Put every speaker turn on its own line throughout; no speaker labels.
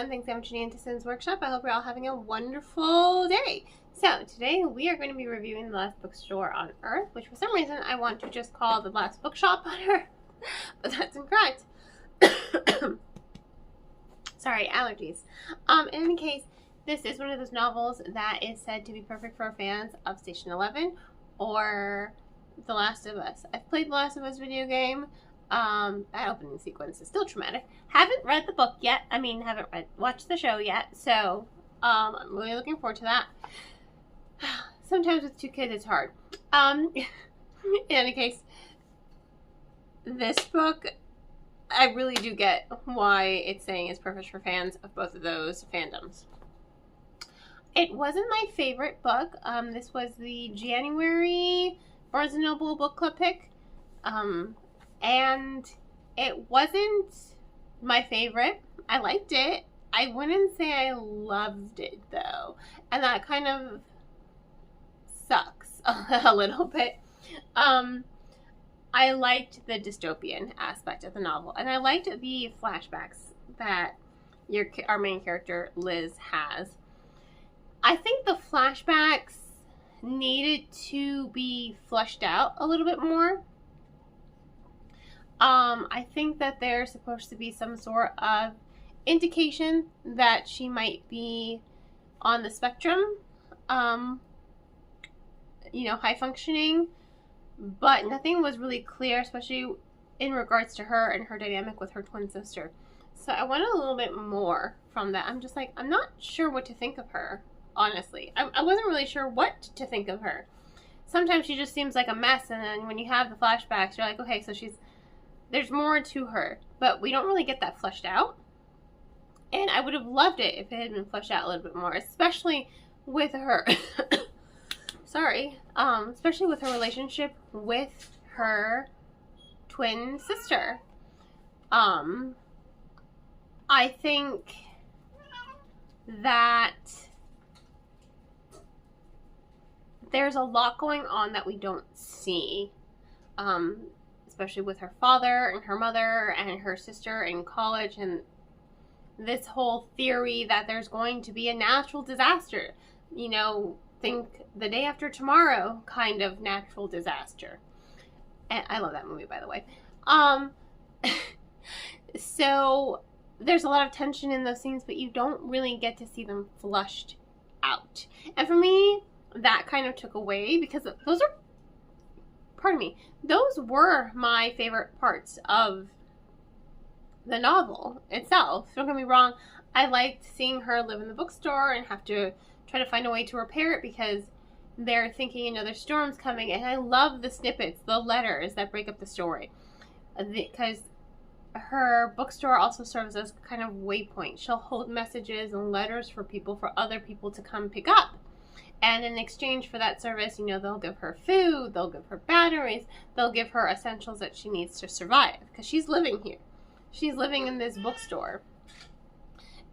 everyone. Thanks so much for tuning into Sin's Workshop. I hope you're all having a wonderful day. So today we are going to be reviewing the last bookstore on Earth, which for some reason I want to just call the last bookshop on Earth, but that's incorrect. Sorry, allergies. In any case, this is one of those novels that is said to be perfect for fans of Station 11 or The Last of Us. I've played The Last of Us video game. That opening sequence is still traumatic. Haven't read the book yet. Haven't watched the show yet. So, I'm really looking forward to that. Sometimes with two kids, it's hard. In any case, this book, I really do get why it's saying it's perfect for fans of both of those fandoms. It wasn't my favorite book. This was the January Barnes & Noble book club pick. And it wasn't my favorite. I liked it. I wouldn't say I loved it, though. And that kind of sucks a little bit. I liked the dystopian aspect of the novel. And I liked the flashbacks that our main character, Liz, has. I think the flashbacks needed to be fleshed out a little bit more. I think that there's supposed to be some sort of indication that she might be on the spectrum, high functioning, but nothing was really clear, especially in regards to her and her dynamic with her twin sister. So I wanted a little bit more from that. I'm just like, I'm not sure what to think of her, honestly. I wasn't really sure what to think of her. Sometimes she just seems like a mess, and then when you have the flashbacks, you're like, okay, so there's more to her, but we don't really get that fleshed out. And I would have loved it if it had been fleshed out a little bit more, especially with her, especially with her relationship with her twin sister. I think that there's a lot going on that we don't see. Especially with her father and her mother and her sister in college, and this whole theory that there's going to be a natural disaster. Think The Day After Tomorrow kind of natural disaster. And I love that movie, by the way. So there's a lot of tension in those scenes, but you don't really get to see them flushed out. And for me, that kind of took away, because those were my favorite parts of the novel itself. Don't get me wrong, I liked seeing her live in the bookstore and have to try to find a way to repair it because they're thinking another storm's coming. And I love the snippets, the letters that break up the story. Because her bookstore also serves as kind of waypoint. She'll hold messages and letters for other people to come pick up. And in exchange for that service, they'll give her food, they'll give her batteries, they'll give her essentials that she needs to survive. Because she's living here. She's living in this bookstore.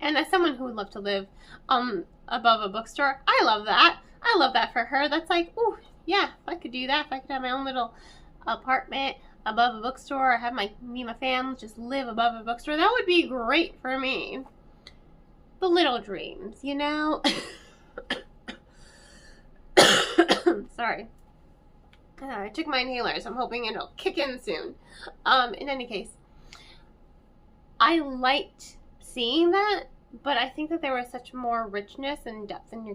And as someone who would love to live above a bookstore, I love that. I love that for her. That's like, ooh, yeah, if I could do that, if I could have my own little apartment above a bookstore, or have me and my family just live above a bookstore, that would be great for me. The little dreams, Sorry. I took my inhaler, so I'm hoping it'll kick in soon. In any case, I liked seeing that, but I think that there was such more richness and depth in her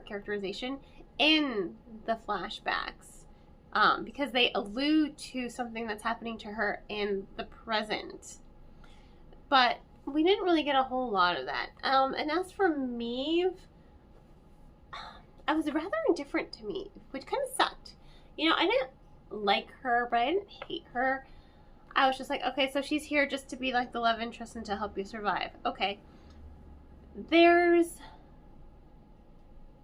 characterization in the flashbacks, because they allude to something that's happening to her in the present. But we didn't really get a whole lot of that. And as for Maeve, I was rather indifferent to Maeve, which kind of sucked. I didn't like her, but I didn't hate her. I was just like, okay, so she's here just to be like the love interest and to help you survive. Okay. There's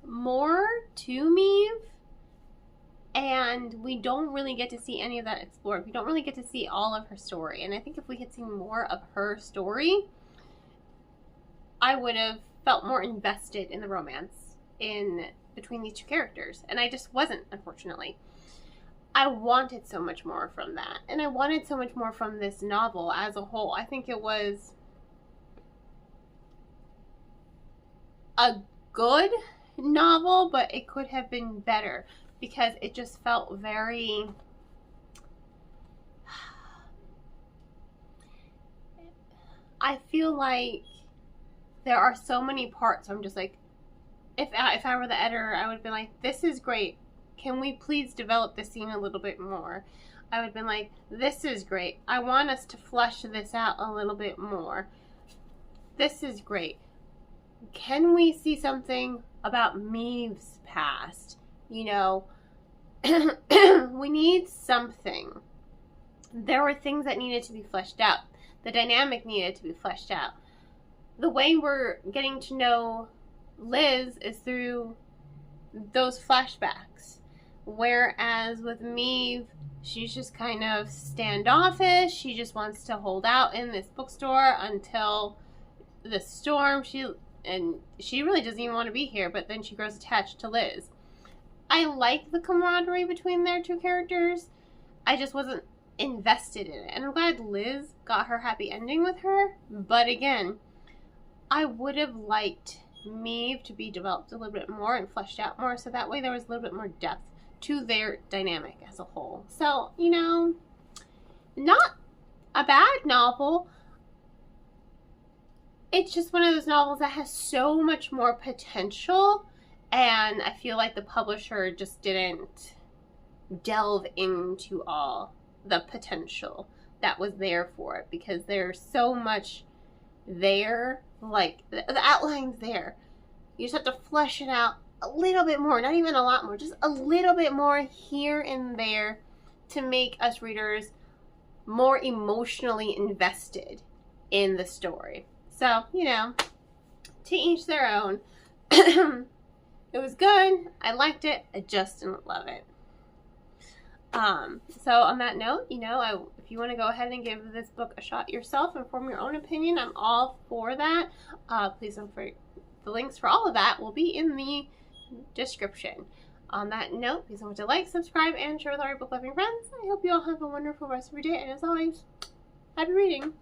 more to Maeve, and we don't really get to see any of that explored. We don't really get to see all of her story. And I think if we had seen more of her story, I would have felt more invested in the romance between these two characters, and I just wasn't, unfortunately. I wanted so much more from that, and I wanted so much more from this novel as a whole. I think it was a good novel, but it could have been better because it just felt very... I feel like there are so many parts. I'm just like, if I were the editor, I would have been like, this is great. Can we please develop this scene a little bit more? I would have been like, this is great. I want us to flesh this out a little bit more. This is great. Can we see something about Maeve's past? You know, we need something. There were things that needed to be fleshed out. The dynamic needed to be fleshed out. The way we're getting to know Liz is through those flashbacks. Whereas with Maeve, she's just kind of standoffish. She just wants to hold out in this bookstore until the storm. She really doesn't even want to be here, but then she grows attached to Liz. I like the camaraderie between their two characters. I just wasn't invested in it. And I'm glad Liz got her happy ending with her. But again, I would have liked Maeve to be developed a little bit more and fleshed out more, so that way there was a little bit more depth to their dynamic as a whole. So, you know, not a bad novel. It's just one of those novels that has so much more potential, and I feel like the publisher just didn't delve into all the potential that was there for it, because there's so much there. Like, the outline's there. You just have to flesh it out a little bit more, not even a lot more, just a little bit more here and there to make us readers more emotionally invested in the story. So, you know, to each their own. It was good. I liked it. I just didn't love it. So on that note, you know, if you want to go ahead and give this book a shot yourself and form your own opinion, I'm all for that. Please don't forget, the links for all of that will be in the description. On that note, please don't forget to like, subscribe, and share with all your book loving friends. I hope you all have a wonderful rest of your day, and as always, happy reading.